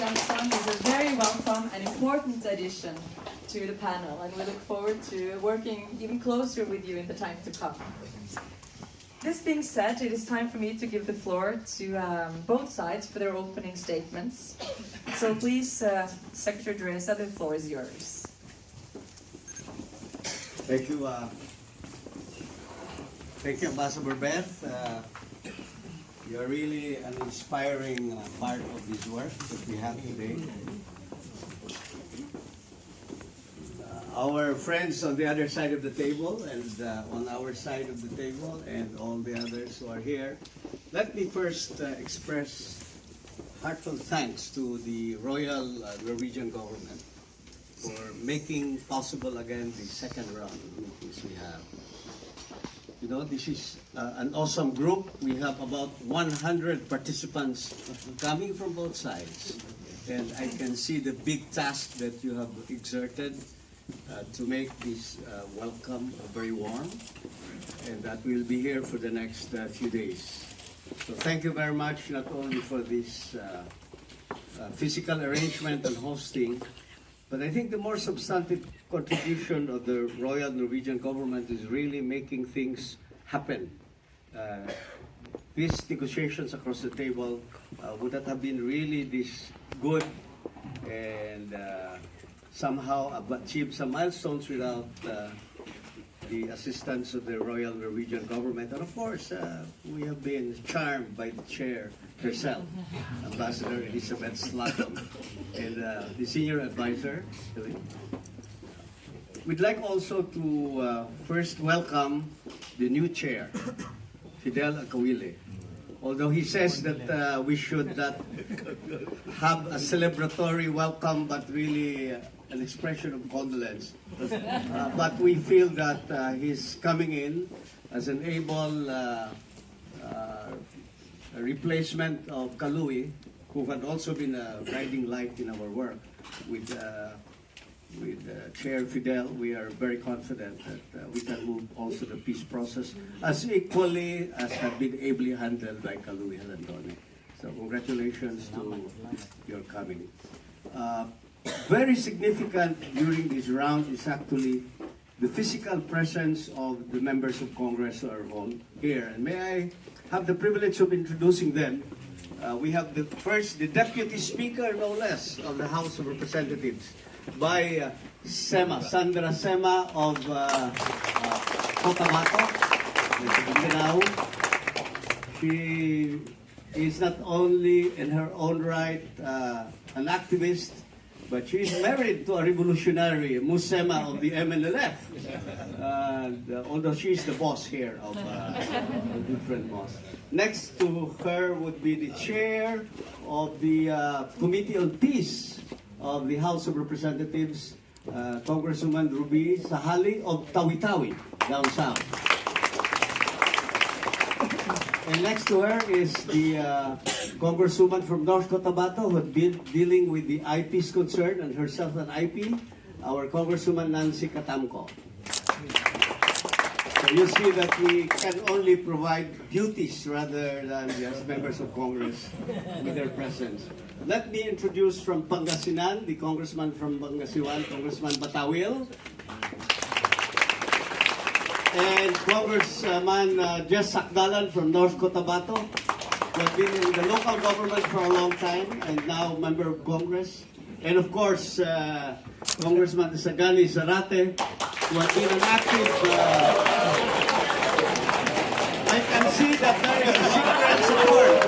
Jansson is a very welcome and important addition to the panel, and we look forward to working even closer with you in the time to come. This being said, it is time for me to give the floor to both sides for their opening statements. So please, Secretary Teresa, the floor is yours. Thank you. Thank you, Ambassador Beth. You're really an inspiring part of this work that we have today. Our friends on the other side of the table and on our side of the table and all the others who are here, let me first express heartfelt thanks to the Royal Norwegian government for making possible again the second round of meetings we have. You know, this is an awesome group. We have about 100 participants coming from both sides. And I can see the big task that you have exerted to make this welcome very warm. And that we'll be here for the next few days. So thank you very much, not only for this physical arrangement and hosting, but I think the more substantive contribution of the Royal Norwegian government is really making things happen. These negotiations across the table would not have been really this good and somehow achieved some milestones without the assistance of the Royal Norwegian government. And of course, we have been charmed by the chair herself, Ambassador Elizabeth Slaton, and the senior advisor. We'd like also to first welcome the new chair, Fidel Akawile. Although he says that we should not have a celebratory welcome, but really an expression of condolence. But we feel that he's coming in as an able replacement of Kalui, who had also been a guiding light in our work. With Chair Fidel, we are very confident that we can move also the peace process as equally as have been ably handled by Kalui Halandone. So congratulations to your coming. Very significant during this round is actually the physical presence of the members of Congress who are all here. And may I have the privilege of introducing them. We have the Deputy Speaker, no less, of the House of Representatives, by Sandra Sema of Cotabato. She is not only in her own right an activist, but she is married to a revolutionary, Musema of the MNLF. Although she is the boss here of a different boss. Next to her would be the chair of the Committee on Peace of the House of Representatives, Congresswoman Ruby Sahali of Tawi-Tawi, down south. And next to her is the Congresswoman from North Cotabato who had been dealing with the IP's concern and herself an IP, our Congresswoman Nancy Catamco. So you see that we can only provide duties rather than just members of Congress with their presence. Let me introduce from Pangasinan, the Congressman from Pangasinan, Congressman Batawil. And Congressman Jess Sakdalan from North Cotabato, who has been in the local government for a long time and now member of Congress. And of course, Congressman Isagani Zarate, who has been an active... I can see that there is secret support.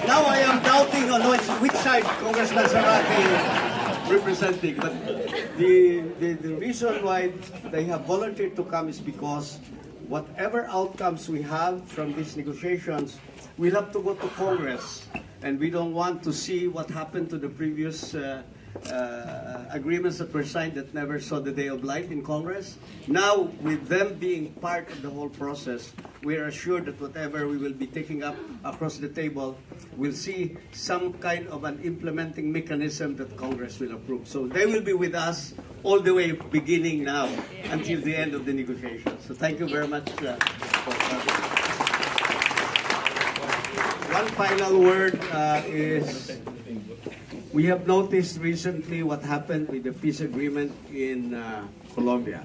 Now I am doubting on which side Congressman Zarate is representing. But the reason why they have volunteered to come is because whatever outcomes we have from these negotiations, we'll have to go to Congress. And we don't want to see what happened to the previous agreements that were signed that never saw the day of light in Congress. Now, with them being part of the whole process, we are assured that whatever we will be taking up across the table, we'll see some kind of an implementing mechanism that Congress will approve. So they will be with us all the way beginning now until the end of the negotiations. So thank you very much for one final word is we have noticed recently what happened with the peace agreement in Colombia.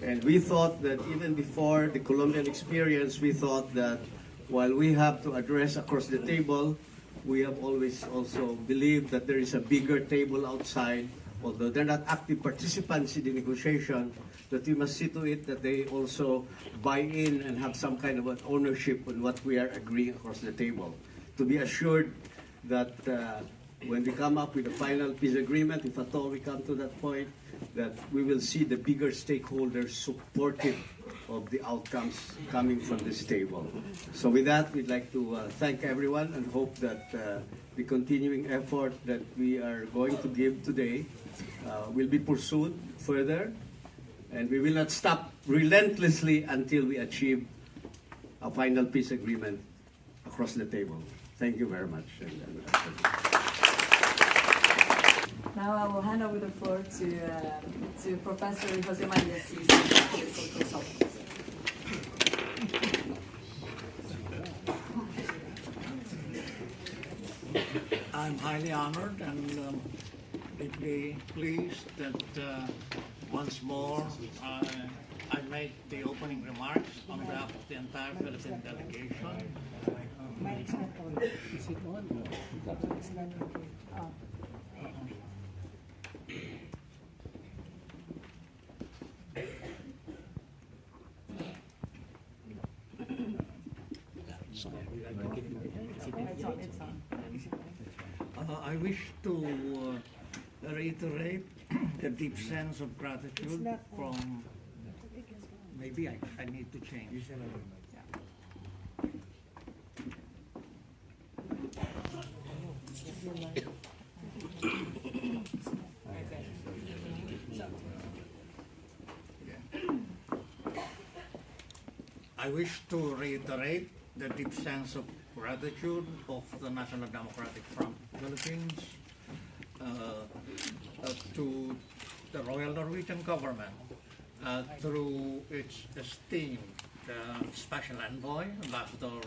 And we thought that even before the Colombian experience, we thought that while we have to address across the table, we have always also believed that there is a bigger table outside, although they're not active participants in the negotiation, that we must see to it that they also buy in and have some kind of an ownership on what we are agreeing across the table. To be assured that when we come up with a final peace agreement, if at all we come to that point, that we will see the bigger stakeholders supportive of the outcomes coming from this table. So with that, we'd like to thank everyone and hope that the continuing effort that we are going to give today will be pursued further, and we will not stop relentlessly until we achieve a final peace agreement across the table. Thank you very much. Now I will hand over the floor to Professor Jose Maria C. Social consultant. I'm highly honored and deeply pleased that once more I make the opening remarks on behalf of the entire Philippine delegation. It's not on. Is it on? It's not on. I wish to reiterate the deep sense of gratitude from, maybe I need to change. I wish to reiterate the deep sense of gratitude of the National Democratic Front of the Philippines to the Royal Norwegian government through its esteemed Special Envoy, Ambassador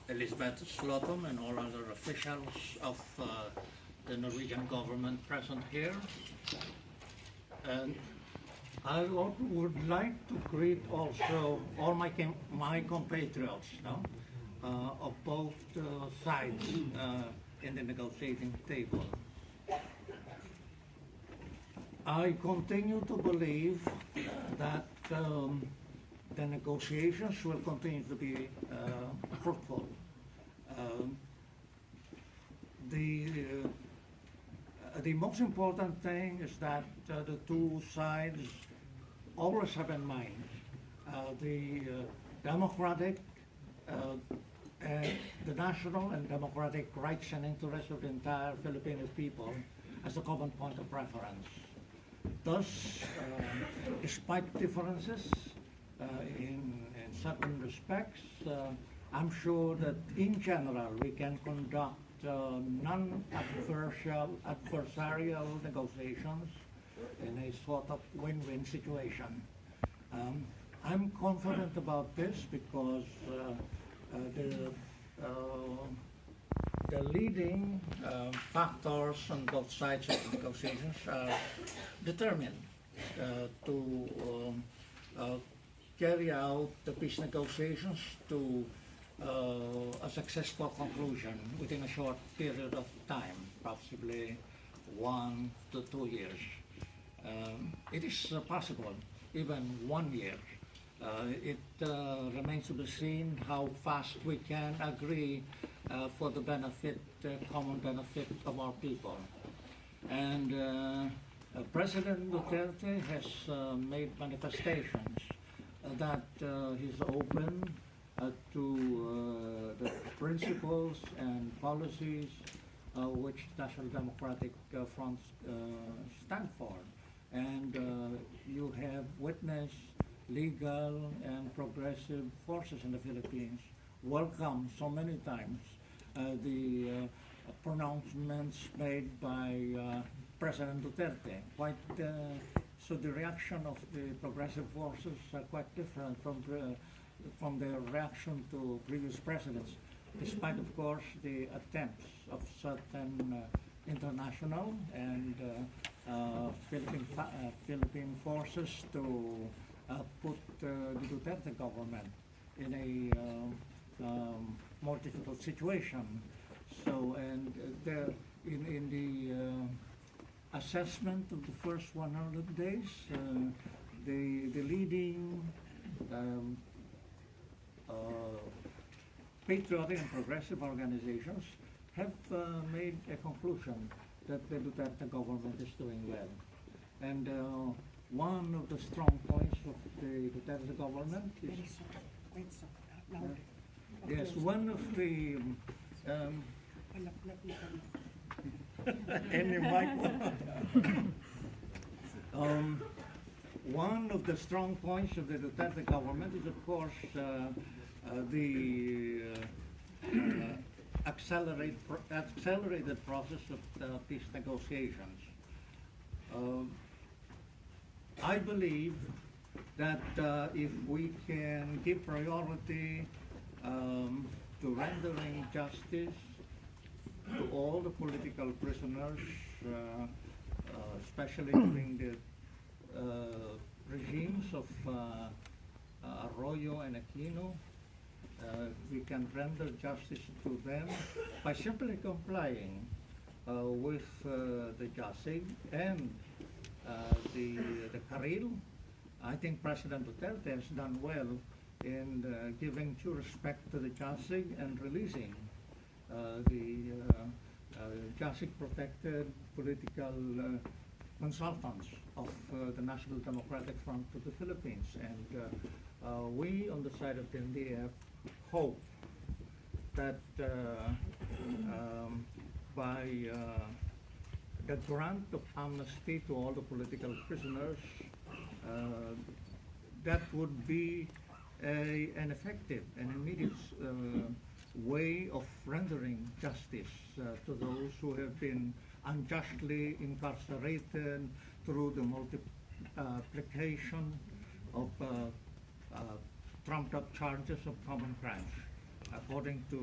Elizabeth Slottom, and all other officials of the Norwegian government present here. And I would like to greet also all my compatriots, of both sides in the negotiating table. I continue to believe that the negotiations will continue to be fruitful. The most important thing is that the two sides always have in mind the democratic, the national and democratic rights and interests of the entire Filipino people as a common point of reference. Thus, despite differences in certain respects, I'm sure that in general we can conduct non-adversarial negotiations in a sort of win-win situation. I'm confident about this because the leading factors on both sides of the negotiations are determined to carry out the peace negotiations to a successful conclusion within a short period of time, possibly 1 to 2 years. It is possible, even 1 year. It remains to be seen how fast we can agree for the benefit, common benefit of our people. And President Duterte has made manifestations that he's open to the principles and policies which National Democratic Front stand for. And you have witnessed legal and progressive forces in the Philippines welcome so many times the pronouncements made by President Duterte. So the reaction of the progressive forces are quite different from the reaction to previous presidents. despite, of course, the attempts of certain international and Philippine forces to put the Duterte government in a more difficult situation. So, and in the assessment of the first 100 days, the leading patriotic and progressive organizations have made a conclusion that the Duterte government is doing well. And one of the strong points of the Duterte government is... Very soft, quite soft, louder. Yes, one of the... any mic? One of the strong points of the Duterte government is, of course, the accelerated process of peace negotiations. I believe that if we can give priority to rendering justice to all the political prisoners, especially during the regimes of Arroyo and Aquino, we can render justice to them by simply complying with the JASIG and the Carril. I think President Duterte has done well in giving due respect to the JASIG and releasing the JASIG-protected political consultants of the National Democratic Front of the Philippines. And we, on the side of the NDF, hope that by the grant of amnesty to all the political prisoners, that would be an effective and immediate way of rendering justice to those who have been unjustly incarcerated through the multiplication of trumped-up charges of common crimes. According to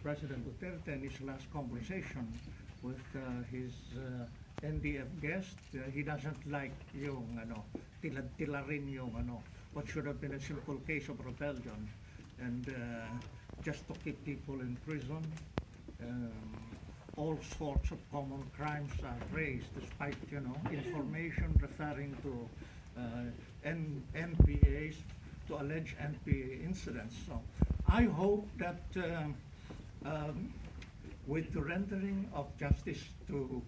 President Duterte in his last conversation with his NDF guest, he doesn't like yung tilarin yung what should have been a simple case of rebellion, and just to keep people in prison. All sorts of common crimes are raised, despite information referring to NPAs, to alleged NPA incidents. So I hope that with the rendering of justice to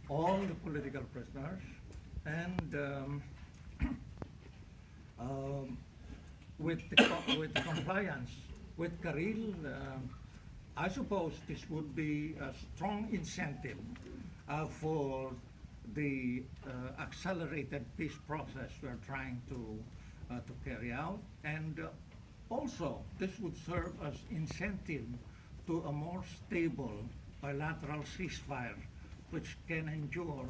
all the political prisoners and with the compliance with Carril, I suppose this would be a strong incentive for the accelerated peace process we're trying to carry out, and also this would serve as incentive to a more stable bilateral ceasefire, which can endure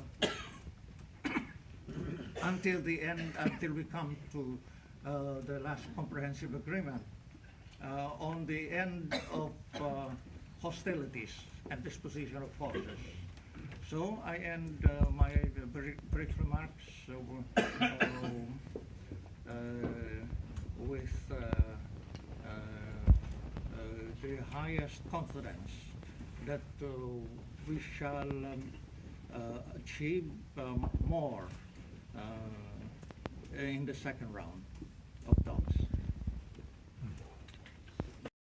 until the end, until we come to the last comprehensive agreement on the end of hostilities and disposition of forces. So I end my brief remarks with the highest confidence that we shall achieve more in the second round of talks.